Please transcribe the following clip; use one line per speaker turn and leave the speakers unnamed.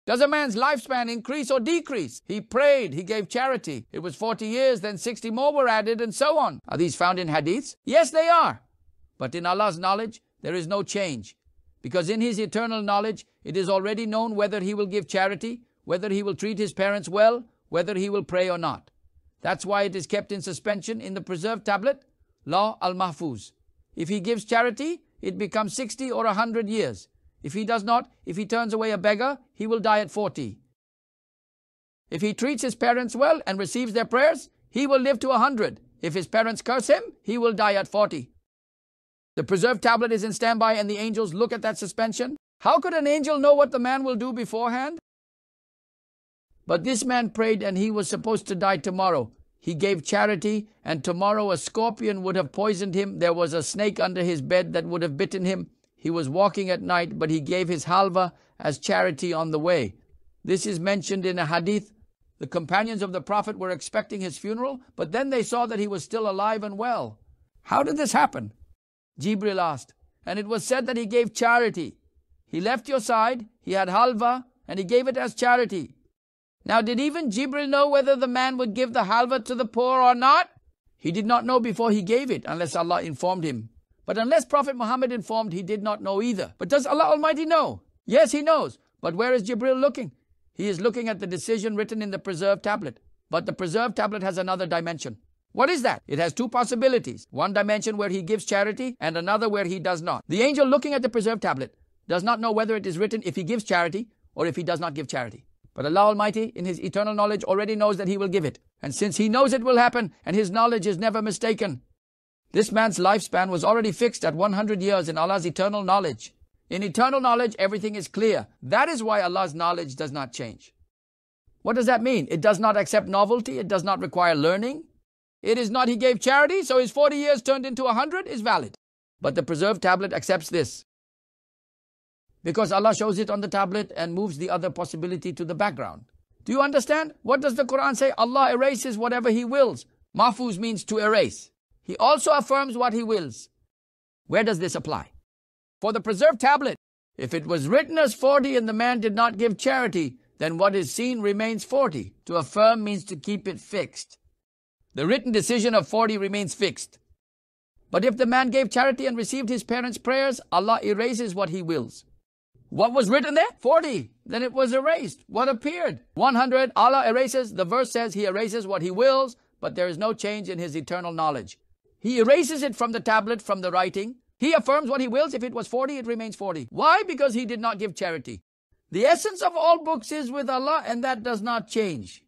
Does a man's lifespan increase or decrease? He prayed, he gave charity. It was 40 years, then 60 more were added, and so on. Are these found in hadiths? Yes, they are. But in Allah's knowledge, there is no change. Because in His eternal knowledge, it is already known whether He will give charity, whether He will treat His parents well, whether He will pray or not. That's why it is kept in suspension in the preserved tablet, Law al-Mahfuz. If He gives charity, it becomes 60 or 100 years. If He does not, if He turns away a beggar, he will die at 40. If He treats His parents well and receives their prayers, he will live to 100. If His parents curse him, he will die at 40. The preserved tablet is in standby and the angels look at that suspension. How could an angel know what the man will do beforehand? But this man prayed and he was supposed to die tomorrow. He gave charity and tomorrow a scorpion would have poisoned him. There was a snake under his bed that would have bitten him. He was walking at night, but he gave his halva as charity on the way. This is mentioned in a hadith. The companions of the Prophet were expecting his funeral, but then they saw that he was still alive and well. How did this happen? Jibril asked, and it was said that he gave charity. He left your side, he had halva, and he gave it as charity. Now did even Jibril know whether the man would give the halva to the poor or not? He did not know before he gave it, unless Allah informed him. But unless Prophet Muhammad informed, he did not know either. But does Allah Almighty know? Yes, He knows. But where is Jibril looking? He is looking at the decision written in the preserved tablet. But the preserved tablet has another dimension. What is that? It has two possibilities. One dimension where He gives charity and another where He does not. The angel looking at the preserved tablet does not know whether it is written if he gives charity or if he does not give charity. But Allah Almighty in His eternal knowledge already knows that He will give it. And since He knows it will happen and His knowledge is never mistaken, this man's lifespan was already fixed at 100 years in Allah's eternal knowledge. In eternal knowledge, everything is clear. That is why Allah's knowledge does not change. What does that mean? It does not accept novelty. It does not require learning. It is not He gave charity, so His 40 years turned into 100 is valid. But the preserved tablet accepts this. Because Allah shows it on the tablet and moves the other possibility to the background. Do you understand? What does the Quran say? Allah erases whatever He wills. Mahfuz means to erase. He also affirms what He wills. Where does this apply? For the preserved tablet, if it was written as 40 and the man did not give charity, then what is seen remains 40. To affirm means to keep it fixed. The written decision of 40 remains fixed. But if the man gave charity and received his parents' prayers, Allah erases what He wills. What was written there? 40. Then it was erased. What appeared? 100. Allah erases. The verse says He erases what He wills, but there is no change in His eternal knowledge. He erases it from the tablet, from the writing. He affirms what He wills. If it was 40, it remains 40. Why? Because He did not give charity. The essence of all books is with Allah, and that does not change.